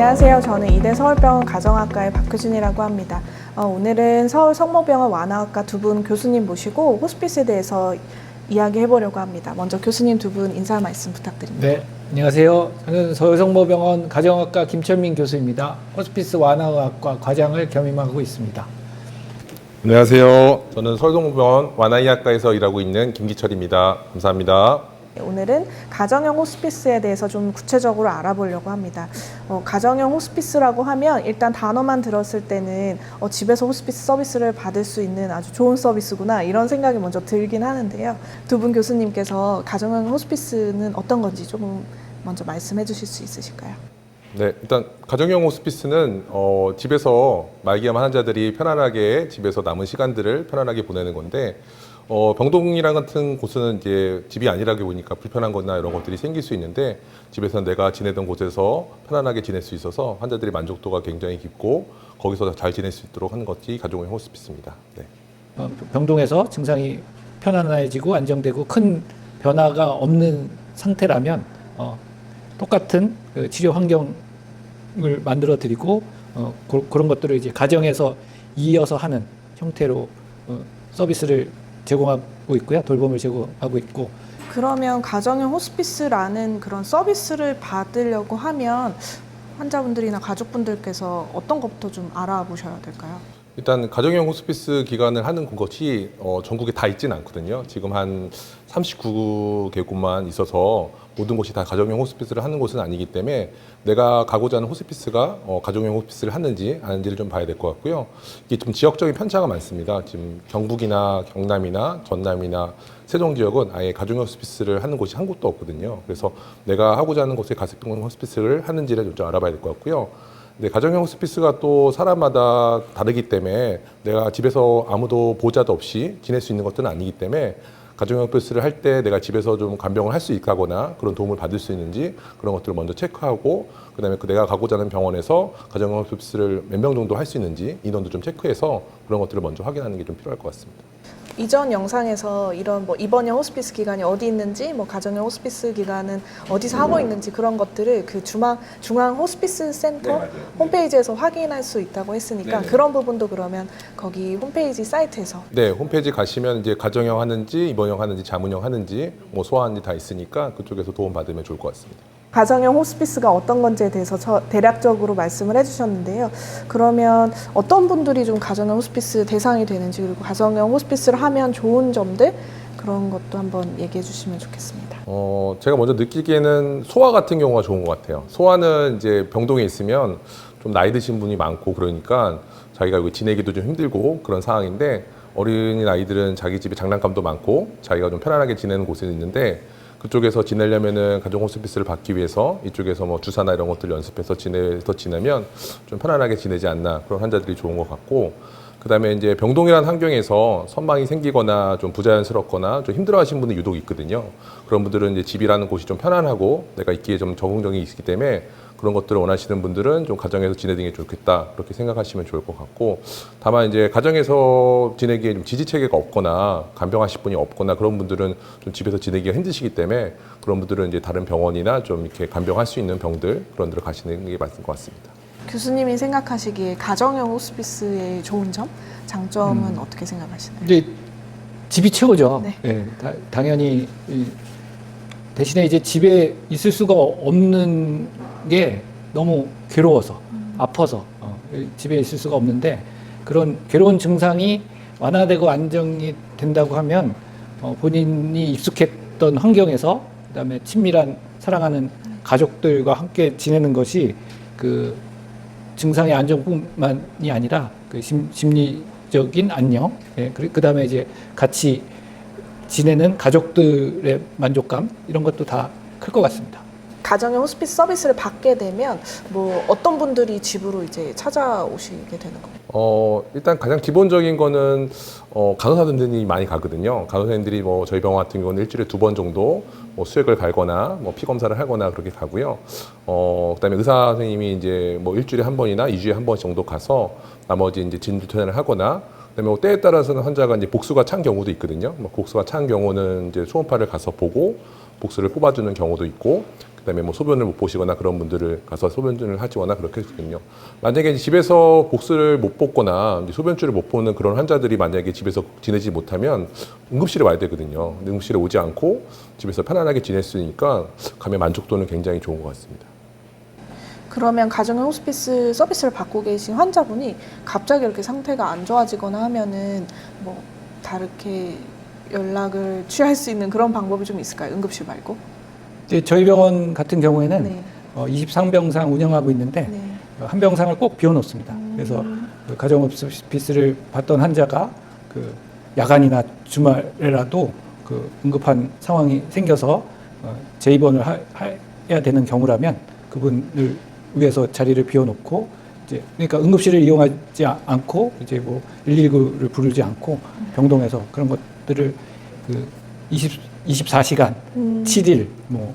안녕하세요. 저는 이대 서울병원 가정학과의 박효진이라고 합니다. 오늘은 서울 성모병원 완화학과 두 분 교수님 모시고 호스피스에 대해서 이야기해보려고 합니다. 먼저 교수님 두 분 인사 말씀 부탁드립니다. 네, 안녕하세요. 저는 서울성모병원 가정학과 김철민 교수입니다. 호스피스 완화학과 과장을 겸임하고 있습니다. 안녕하세요. 저는 서울성모병원 완화의학과에서 일하고 있는 김기철입니다. 감사합니다. 오늘은 가정형 호스피스에 대해서 좀 구체적으로 알아보려고 합니다. 가정형 호스피스라고 하면 일단 단어만 들었을 때는 집에서 호스피스 서비스를 받을 수 있는 아주 좋은 서비스구나 이런 생각이 먼저 들긴 하는데요. 두 분 교수님께서 가정형 호스피스는 어떤 건지 조금 먼저 말씀해 주실 수 있으실까요? 네, 일단 가정형 호스피스는 집에서 말기암 환자들이 편안하게 집에서 남은 시간들을 편안하게 보내는 건데 병동이랑 같은 곳은 이제 집이 아니라고 보니까 불편한 거나 이런 것들이 생길 수 있는데 집에서 내가 지내던 곳에서 편안하게 지낼 수 있어서 환자들의 만족도가 굉장히 깊고 거기서 잘 지낼 수 있도록 하는 것이 가정형 호스피스입니다. 네. 병동에서 증상이 편안해지고 안정되고 큰 변화가 없는 상태라면 똑같은 그 치료 환경을 만들어 드리고 그런 것들을 이제 가정에서 이어서 하는 형태로 서비스를 제공하고 있고요. 돌봄을 제공하고 있고. 그러면 가정형 호스피스라는 그런 서비스를 받으려고 하면 환자분들이나 가족분들께서 어떤 것부터 좀 알아보셔야 될까요? 일단 가정형 호스피스 기관을 하는 곳이 전국에 다 있지는 않거든요. 지금 한 39개곳만 있어서 모든 곳이 다 가정형 호스피스를 하는 곳은 아니기 때문에 내가 가고자 하는 호스피스가 가정형 호스피스를 하는지 아닌지를 좀 봐야 될 것 같고요. 이게 좀 지역적인 편차가 많습니다. 지금 경북이나 경남이나 전남이나 세종 지역은 아예 가정형 호스피스를 하는 곳이 한 곳도 없거든요. 그래서 내가 하고자 하는 곳에 가정형 호스피스를 하는지를 좀 알아봐야 될 것 같고요. 근데 가정형 호스피스가 또 사람마다 다르기 때문에 내가 집에서 아무도 보호자도 없이 지낼 수 있는 것들은 아니기 때문에 가정형 호스피스를 할 때 내가 집에서 좀 간병을 할 수 있다거나 그런 도움을 받을 수 있는지 그런 것들을 먼저 체크하고 그다음에 내가 가고자 하는 병원에서 가정형 호스피스를 몇 명 정도 할 수 있는지 인원도 좀 체크해서 그런 것들을 먼저 확인하는 게 좀 필요할 것 같습니다. 이전 영상에서 이런 입원형 호스피스 기관이 어디 있는지, 가정형 호스피스 기관은 어디서 하고 있는지 그런 것들을 그 중앙 호스피스 센터 홈페이지에서 확인할 수 있다고 했으니까 그런 부분도 그러면 거기 홈페이지 사이트에서 네, 홈페이지 가시면 이제 가정형 하는지 입원형 하는지 자문형 하는지 소아하는지 다 있으니까 그쪽에서 도움 받으면 좋을 것 같습니다. 가정형 호스피스가 어떤 건지에 대해서 대략적으로 말씀을 해주셨는데요. 그러면 어떤 분들이 좀 가정형 호스피스 대상이 되는지 그리고 가정형 호스피스를 하면 좋은 점들 그런 것도 한번 얘기해 주시면 좋겠습니다. 제가 먼저 느끼기에는 소아 같은 경우가 좋은 것 같아요. 소아는 이제 병동에 있으면 좀 나이 드신 분이 많고 그러니까 자기가 여기 지내기도 좀 힘들고 그런 상황인데 어린 아이들은 자기 집에 장난감도 많고 자기가 좀 편안하게 지내는 곳에 있는데 그쪽에서 지내려면은 가정 호스피스를 받기 위해서 이쪽에서 뭐 주사나 이런 것들 연습해서 지내면 좀 편안하게 지내지 않나 그런 환자들이 좋은 것 같고 그다음에 이제 병동이라는 환경에서 선망이 생기거나 좀 부자연스럽거나 좀 힘들어하시는 분이 유독 있거든요. 그런 분들은 이제 집이라는 곳이 좀 편안하고 내가 있기에 좀 적응력이 있기 때문에 그런 것들을 원하시는 분들은 좀 가정에서 지내는 게 좋겠다 그렇게 생각하시면 좋을 것 같고 다만 이제 가정에서 지내기에 좀 지지체계가 없거나 간병하실 분이 없거나 그런 분들은 좀 집에서 지내기가 힘드시기 때문에 그런 분들은 이제 다른 병원이나 좀 이렇게 간병할 수 있는 병들 그런 데로 가시는 게 맞을 것 같습니다. 교수님이 생각하시기에 가정형 호스피스의 좋은 점, 장점은 어떻게 생각하시나요? 이제 집이 최고죠. 네. 네, 당연히 대신에 이제 집에 있을 수가 없는 게 너무 괴로워서 아파서 집에 있을 수가 없는데 그런 괴로운 증상이 완화되고 안정이 된다고 하면 본인이 익숙했던 환경에서 그다음에 친밀한 사랑하는 가족들과 함께 지내는 것이 그 증상의 안정뿐만이 아니라 그 심리적인 안녕, 그다음에 이제 같이 지내는 가족들의 만족감 이런 것도 다 클 것 같습니다. 가정형 호스피스 서비스를 받게 되면 어떤 분들이 집으로 이제 찾아오시게 되는 건가요? 일단 가장 기본적인 거는 간호사분들이 많이 가거든요. 간호사님들이 저희 병원 같은 경우는 일주일에 2번 정도 수액을 갈거나 피 검사를 하거나 그렇게 가고요. 그다음에 의사 선생님이 이제 일주일에 1번이나 2주에 1번 정도 가서 나머지 이제 진료를 하거나 그다음에 때에 따라서는 환자가 이제 복수가 찬 경우도 있거든요. 복수가 찬 경우는 이제 초음파를 가서 보고 복수를 뽑아주는 경우도 있고 그다음에 뭐 소변을 못 보시거나 그런 분들을 가서 소변을 하시거나 그렇게 했거든요. 만약에 이제 집에서 복수를 못 뽑거나 이제 소변줄을 못 보는 그런 환자들이 만약에 집에서 지내지 못하면 응급실에 와야 되거든요. 근데 응급실에 오지 않고 집에서 편안하게 지낼 수 있으니까 감염 만족도는 굉장히 좋은 것 같습니다. 그러면 가정형 호스피스 서비스를 받고 계신 환자분이 갑자기 이렇게 상태가 안 좋아지거나 하면은 뭐 다르게 연락을 취할 수 있는 그런 방법이 좀 있을까요? 응급실 말고? 이제 저희 병원 같은 경우에는 네. 23병상 운영하고 있는데 네. 한 병상을 꼭 비워놓습니다. 그래서 그 가정 호스피스를 받던 환자가 그 야간이나 주말에라도 그 응급한 상황이 생겨서 재입원을 해야 되는 경우라면 그분을 위해서 자리를 비워놓고 이제 그러니까 응급실을 이용하지 않고 이제 뭐 119를 부르지 않고 병동에서 그런 것들을 그 24시간 7일 뭐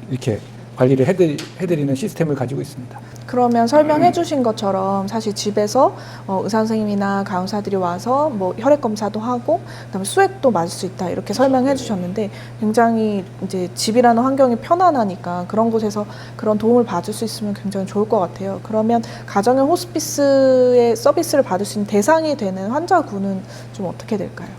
이렇게 관리를 해드리는 시스템을 가지고 있습니다. 그러면 설명해 주신 것처럼 사실 집에서 의사 선생님이나 간호사들이 와서 뭐 혈액 검사도 하고 그다음에 수액도 맞을 수 있다 이렇게 설명해 주셨는데 굉장히 이제 집이라는 환경이 편안하니까 그런 곳에서 그런 도움을 받을 수 있으면 굉장히 좋을 것 같아요. 그러면 가정형 호스피스의 서비스를 받을 수 있는 대상이 되는 환자군은 좀 어떻게 될까요?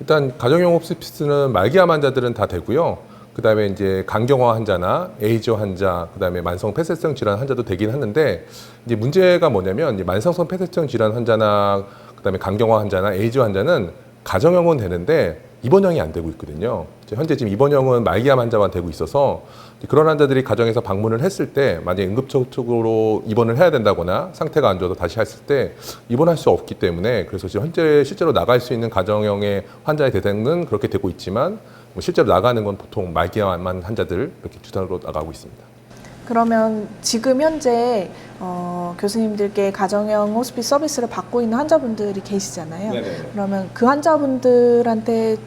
일단 가정용 호스피스는 말기암 환자들은 다 되고요. 그다음에 이제 간경화 환자나 에이즈 환자, 그다음에 만성 폐쇄성 질환 환자도 되긴 하는데 이제 문제가 뭐냐면 이제 만성성 폐쇄성 질환 환자나 그다음에 간경화 환자나 에이즈 환자는 가정형은 되는데 입원형이 안 되고 있거든요. 현재 지금 입원형은 말기암 환자만 되고 있어서 그런 환자들이 가정에서 방문을 했을 때 만약에 응급적으로 입원을 해야 된다거나 상태가 안 좋아서 다시 했을 때 입원할 수 없기 때문에 그래서 지금 현재 실제로 나갈 수 있는 가정형의 환자의 대상은 그렇게 되고 있지만 뭐 실제로 나가는 건 보통 말기암 환자들 이렇게 주사로 나가고 있습니다. 그러면 지금 현재 교수님들께 가정형 호스피스 서비스를 받고 있는 환자분들이 계시잖아요. 네네. 그러면 그 환자분들한테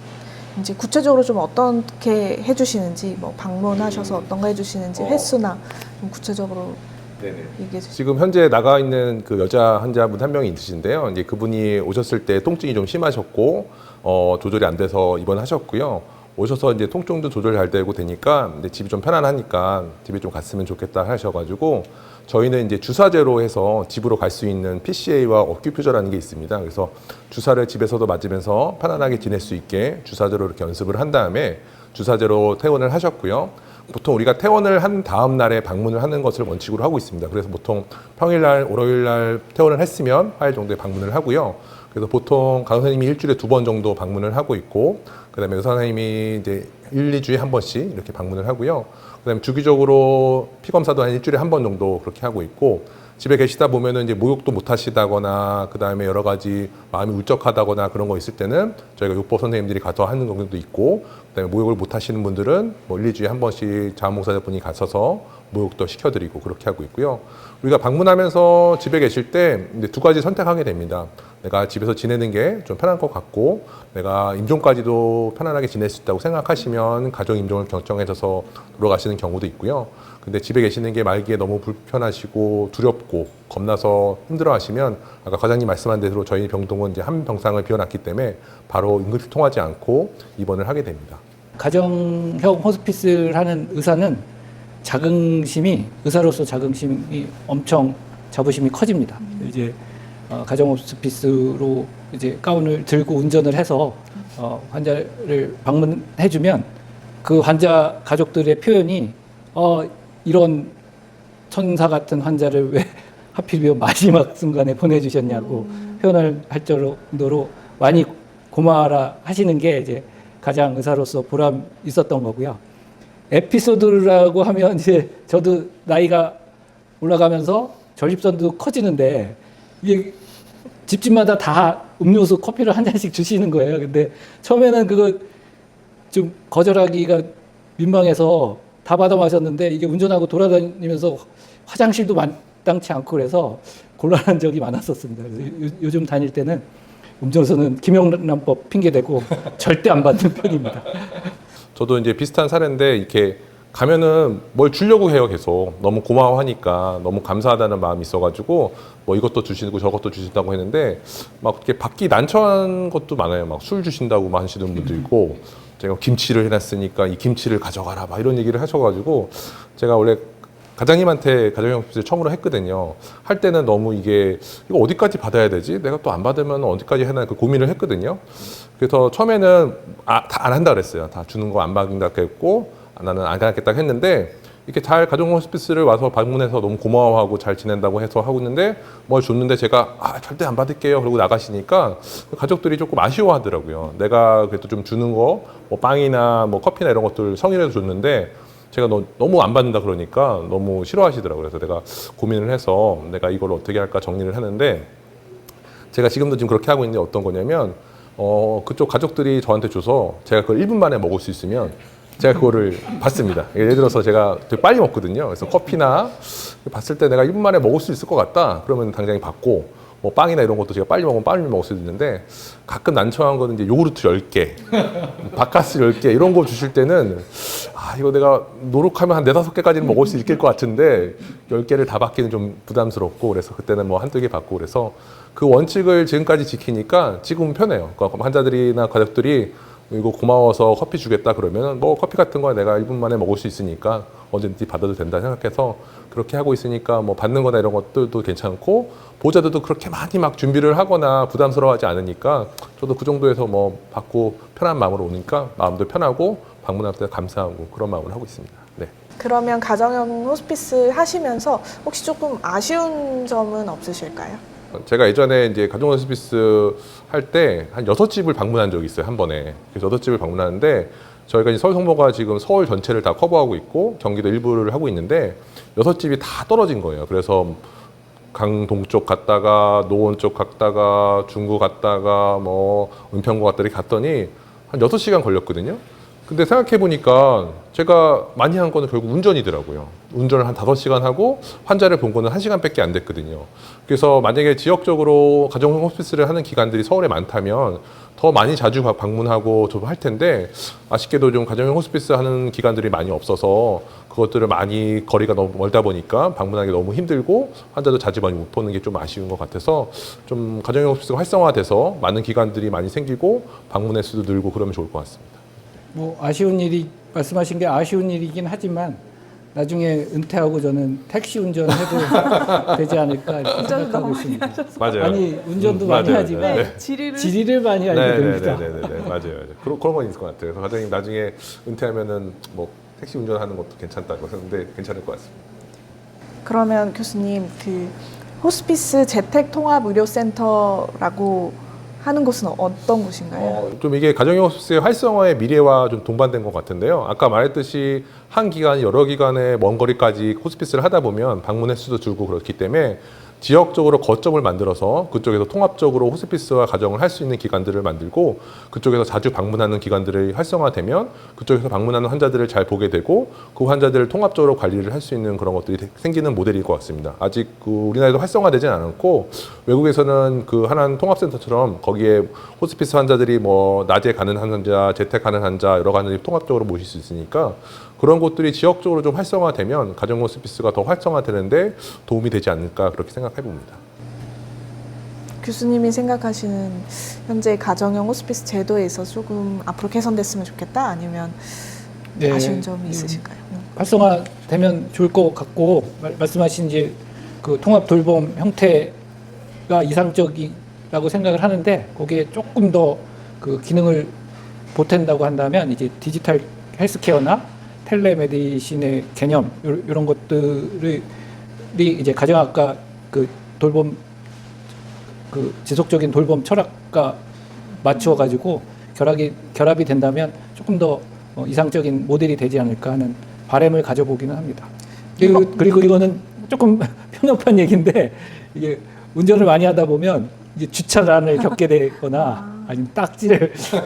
이제 구체적으로 좀 어떻게 해주시는지, 뭐 방문하셔서 어떤 거 해주시는지 횟수나 좀 구체적으로 얘기해 주시죠. 지금 현재 나가 있는 그 여자 환자분 한 명이 있으신데요. 이제 그분이 오셨을 때 통증이 좀 심하셨고 조절이 안 돼서 입원하셨고요. 오셔서 이제 통증도 조절 잘 되고 되니까 이제 집이 좀 편안하니까 집에 좀 갔으면 좋겠다 하셔가지고 저희는 이제 주사제로 해서 집으로 갈 수 있는 PCA와 어큐퓨저라는 게 있습니다. 그래서 주사를 집에서도 맞으면서 편안하게 지낼 수 있게 주사제로 이렇게 연습을 한 다음에 주사제로 퇴원을 하셨고요. 보통 우리가 퇴원을 한 다음 날에 방문을 하는 것을 원칙으로 하고 있습니다. 그래서 보통 평일날, 월요일날 퇴원을 했으면 화요일 정도에 방문을 하고요. 그래서 보통 간호사님이 일주일에 2번 정도 방문을 하고 있고, 그다음에 의사 선생님이 이제 1, 2주에 한 번씩 이렇게 방문을 하고요. 그다음에 주기적으로 피 검사도 한 일주일에 한 번 정도 그렇게 하고 있고, 집에 계시다 보면은 이제 목욕도 못 하시다거나 그다음에 여러 가지 마음이 울적하다거나 그런 거 있을 때는 저희가 요법 선생님들이 가서 하는 경우도 있고, 그다음에 목욕을 못 하시는 분들은 뭐 1, 2주에 한 번씩 자원봉사자분이 가셔서 목욕도 시켜드리고 그렇게 하고 있고요. 우리가 방문하면서 집에 계실 때 이제 두 가지 선택하게 됩니다. 내가 집에서 지내는 게 좀 편한 것 같고 내가 임종까지도 편안하게 지낼 수 있다고 생각하시면 가정 임종을 결정해서 돌아가시는 경우도 있고요. 근데 집에 계시는 게 말기에 너무 불편하시고 두렵고 겁나서 힘들어하시면 아까 과장님 말씀한 대로 저희 병동은 이제 한 병상을 비워놨기 때문에 바로 응급실 통하지 않고 입원을 하게 됩니다. 가정형 호스피스를 하는 의사는 의사로서 자긍심이 엄청 자부심이 커집니다. 이제 가정 호스피스로 이제 가운을 들고 운전을 해서 환자를 방문해주면 그 환자 가족들의 표현이 이런 천사 같은 환자를 왜 하필이면 마지막 순간에 보내주셨냐고 표현을 할 정도로 많이 고마워라 하시는 게 이제 가장 의사로서 보람 있었던 거고요. 에피소드라고 하면 이제 저도 나이가 올라가면서 전립선도 커지는데 이게 집집마다 다 음료수 커피를 한 잔씩 주시는 거예요. 근데 처음에는 그거 좀 거절하기가 민망해서 다 받아 마셨는데 이게 운전하고 돌아다니면서 화장실도 마땅치 않고 그래서 곤란한 적이 많았었습니다. 그래서 요즘 다닐 때는 음료수는 김영란법 핑계대고 절대 안 받는 편입니다. 저도 이제 비슷한 사례인데 이렇게 가면은 뭘 주려고 해요. 계속 너무 고마워하니까 너무 감사하다는 마음이 있어가지고 뭐 이것도 주시고 저것도 주신다고 했는데 막 이렇게 받기 난처한 것도 많아요. 막 술 주신다고 막 하시는 분도 있고 제가 김치를 해놨으니까 이 김치를 가져가라 막 이런 얘기를 하셔가지고 제가 원래 과장님한테 가정형 호스피스를 처음으로 했거든요. 할 때는 너무 이거 어디까지 받아야 되지? 내가 또 안 받으면 어디까지 해나 그 고민을 했거든요. 그래서 처음에는 다 안 한다 그랬어요. 다 주는 거 안 받는다 했고 나는 안 가겠다 했는데 이렇게 잘 가정 호스피스를 와서 방문해서 너무 고마워하고 잘 지낸다고 해서 하고 있는데 뭘 줬는데 제가 절대 안 받을게요. 그러고 나가시니까 가족들이 조금 아쉬워하더라고요. 내가 그래도 좀 주는 거 뭐 빵이나 뭐 커피나 이런 것들 성의라도 줬는데 제가 너무 안 받는다 그러니까 너무 싫어하시더라고요. 그래서 내가 고민을 해서 내가 이걸 어떻게 할까 정리를 하는데 제가 지금도 지금 그렇게 하고 있는데 어떤 거냐면 그쪽 가족들이 저한테 줘서 제가 그걸 1분 만에 먹을 수 있으면 제가 그거를 받습니다. 예를 들어서 제가 되게 빨리 먹거든요. 그래서 커피나 봤을 때 내가 1분 만에 먹을 수 있을 것 같다. 그러면 당장에 받고 뭐 빵이나 이런 것도 제가 빨리 먹으면 빨리 먹을 수 있는데 가끔 난처한 거는 이제 요구르트 10개, 바카스 10개 이런 거 주실 때는 이거 내가 노력하면 한 4-5개까지는 먹을 수 있을 것 같은데 10개를 다 받기는 좀 부담스럽고 그래서 그때는 뭐 한두 개 받고 그래서 그 원칙을 지금까지 지키니까 지금은 편해요. 그러니까 환자들이나 가족들이 이거 고마워서 커피 주겠다 그러면 뭐 커피 같은 거 내가 1분 만에 먹을 수 있으니까 언제든지 받아도 된다 생각해서 그렇게 하고 있으니까 뭐 받는 거나 이런 것들도 괜찮고 보호자들도 그렇게 많이 막 준비를 하거나 부담스러워하지 않으니까 저도 그 정도에서 뭐 받고 편한 마음으로 오니까 마음도 편하고 방문할 때 감사하고 그런 마음을 하고 있습니다. 네. 그러면 가정형 호스피스 하시면서 혹시 조금 아쉬운 점은 없으실까요? 제가 예전에 이제 가정 호스피스 할 때 한 6집을 방문한 적이 있어요, 한 번에. 그래서 6집을 방문하는데 저희가 이제 서울 성모가 지금 서울 전체를 다 커버하고 있고 경기도 일부를 하고 있는데 6집이 다 떨어진 거예요. 그래서 강동 쪽 갔다가 노원 쪽 갔다가 중구 갔다가 뭐 은평구 갔다가 갔더니 한 6시간 걸렸거든요. 근데 생각해보니까 제가 많이 한 거는 결국 운전이더라고요. 운전을 한 5시간 하고 환자를 본 거는 1시간밖에 안 됐거든요. 그래서 만약에 지역적으로 가정형 호스피스를 하는 기관들이 서울에 많다면 더 많이 자주 방문하고 좀 할 텐데 아쉽게도 좀 가정형 호스피스 하는 기관들이 많이 없어서 그것들을 많이 거리가 너무 멀다 보니까 방문하기 너무 힘들고 환자도 자주 많이 못 보는 게 좀 아쉬운 것 같아서 좀 가정형 호스피스가 활성화돼서 많은 기관들이 많이 생기고 방문의 수도 늘고 그러면 좋을 것 같습니다. 뭐 아쉬운 일이 말씀하신 게 아쉬운 일이긴 하지만 나중에 은퇴하고 저는 택시 운전해도 되지 않을까 이렇게 생각하고 있습니다. 맞아요. 아니 운전도 많이 맞아요. 하지만 네. 지리를 많이 알게 됩니다. 네네네 맞아요. 그런 건 있을 것 같아요. 그래서 과장님 나중에 은퇴하면은 뭐 택시 운전하는 것도 괜찮다고 했는데 괜찮을 것 같습니다. 그러면 교수님 그 호스피스 재택 통합 의료센터라고 하는 곳은 어떤 곳인가요? 좀 이게 가정형 호스피스의 활성화의 미래와 좀 동반된 것 같은데요. 아까 말했듯이 한 기관이 여러 기관의 먼 거리까지 호스피스를 하다 보면 방문 횟수도 줄고 그렇기 때문에 지역적으로 거점을 만들어서 그쪽에서 통합적으로 호스피스와 가정을 할 수 있는 기관들을 만들고 그쪽에서 자주 방문하는 기관들이 활성화되면 그쪽에서 방문하는 환자들을 잘 보게 되고 그 환자들을 통합적으로 관리를 할 수 있는 그런 것들이 생기는 모델일 것 같습니다. 아직 그 우리나라에도 활성화되진 않았고 외국에서는 그 하나는 통합센터처럼 거기에 호스피스 환자들이 뭐 낮에 가는 환자, 재택하는 환자 여러 가지 통합적으로 모실 수 있으니까 그런 곳들이 지역적으로 좀 활성화되면 가정 호스피스가 더 활성화되는데 도움이 되지 않을까 그렇게 생각해 봅니다. 교수님이 생각하시는 현재 가정형 호스피스 제도에서 조금 앞으로 개선됐으면 좋겠다 아니면 네, 아쉬운 점이 있으실까요? 활성화되면 좋을 것 같고 말씀하신 이제 그 통합 돌봄 형태가 이상적이라고 생각을 하는데 거기에 조금 더 그 기능을 보탠다고 한다면 이제 디지털 헬스케어나 텔레메디신의 개념 이런 것들이 이제 가정학과 그 돌봄 그 지속적인 돌봄 철학과 맞추어 가지고 결합이 된다면 조금 더 이상적인 모델이 되지 않을까 하는 바람을 가져보기는 합니다. 그리고 이거는 조금 편협한 얘기인데 이게 운전을 많이 하다 보면 이제 주차난을 겪게 되거나 아니면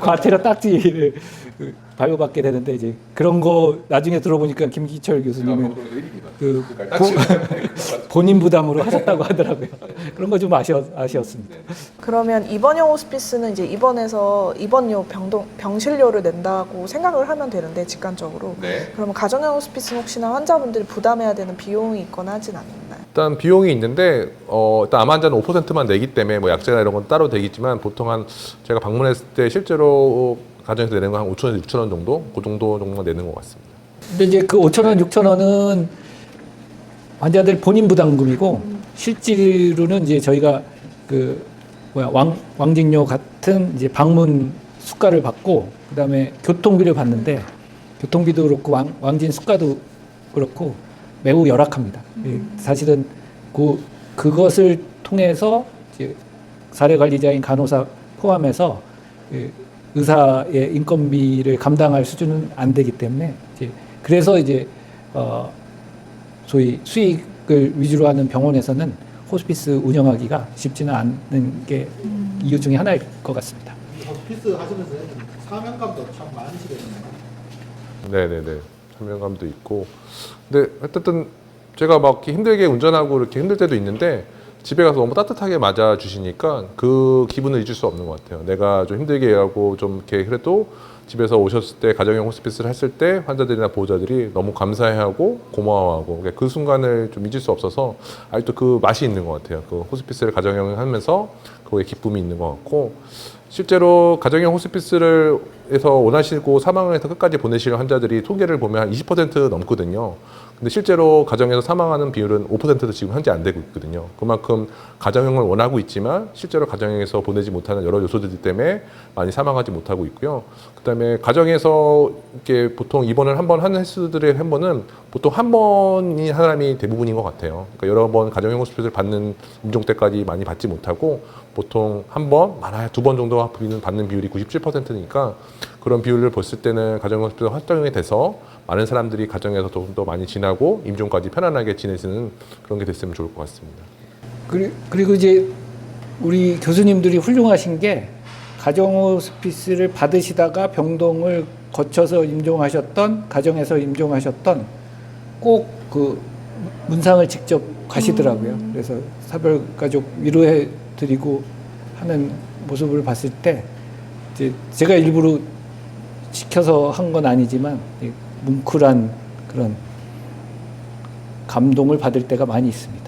과태료 딱지를 발효받게 되는데 이제 그런 거 나중에 들어보니까 김기철 교수님은 그 본인 부담으로 하셨다고 하더라고요. 그런 거 좀 아쉬웠습니다. 그러면 입원형 호스피스는 이제 입원해서 입원료 병실료를 낸다고 생각을 하면 되는데 직관적으로 그러면 가정형 호스피스는 혹시나 환자분들이 부담해야 되는 비용이 있거나 하진 않나요? 일단 비용이 있는데 일단 암 환자는 5%만 내기 때문에 뭐 약제나 이런 건 따로 되겠지만 보통 제가 방문했을 때 실제로 가정에서 내는 거 한 5천 원, 6천 원 정도, 그 정도 정도 내는 것 같습니다. 근데 이제 그 5천 원, 6천 원은 환자들 본인 부담금이고 실제로는 이제 저희가 그 왕직료 같은 이제 방문 수가를 받고 그다음에 교통비를 받는데 교통비도 그렇고 왕진 수가도 그렇고 매우 열악합니다. 사실은 그것을 통해서 이제 사례관리자인 간호사 포함해서 의사의 인건비를 감당할 수준은 안 되기 때문에 그래서 이제 소위 수익을 위주로 하는 병원에서는 호스피스 운영하기가 쉽지는 않은 게 이유 중에 하나일 것 같습니다. 호스피스 하시면서 사명감도 참 많으시겠네요. 네네네. 사명감도 있고. 근데 어쨌든 제가 막 이렇게 힘들게 운전하고 이렇게 힘들 때도 있는데 집에 가서 너무 따뜻하게 맞아주시니까 그 기분을 잊을 수 없는 것 같아요. 내가 좀 힘들게 하고 좀 이렇게 그래도 집에서 오셨을 때 가정형 호스피스를 했을 때 환자들이나 보호자들이 너무 감사해하고 고마워하고 그러니까 그 순간을 좀 잊을 수 없어서 아직도 그 맛이 있는 것 같아요. 그 호스피스를 가정형 하면서 그거에 기쁨이 있는 것 같고 실제로 가정형 호스피스를 해서 원하시고 사망을 해서 끝까지 보내시는 환자들이 통계를 보면 한 20% 넘거든요. 근데 실제로 가정에서 사망하는 비율은 5%도 지금 현재 안 되고 있거든요. 그만큼 가정형을 원하고 있지만 실제로 가정형에서 보내지 못하는 여러 요소들 때문에 많이 사망하지 못하고 있고요. 그다음에 가정에서 이렇게 보통 입원을 한 번 하는 횟수들의 한 번은 보통 한 번인 사람이 대부분인 것 같아요. 그러니까 여러 번 가정형 호스피스를 받는 임종 때까지 많이 받지 못하고 보통 한 번, 많아야 두 번 정도 받는 비율이 97%니까 그런 비율을 봤을 때는 가정형 호스피스 확정이 돼서 많은 사람들이 가정에서 좀 더 많이 지나고 임종까지 편안하게 지내시는 그런 게 됐으면 좋을 것 같습니다. 그리고 이제 우리 교수님들이 훌륭하신 게 가정 호스피스를 받으시다가 병동을 거쳐서 임종하셨던 가정에서 임종하셨던 꼭 그 문상을 직접 가시더라고요. 그래서 사별가족 위로해 드리고 하는 모습을 봤을 때 이제 제가 일부러 시켜서 한 건 아니지만 뭉클한 그런 감동을 받을 때가 많이 있습니다.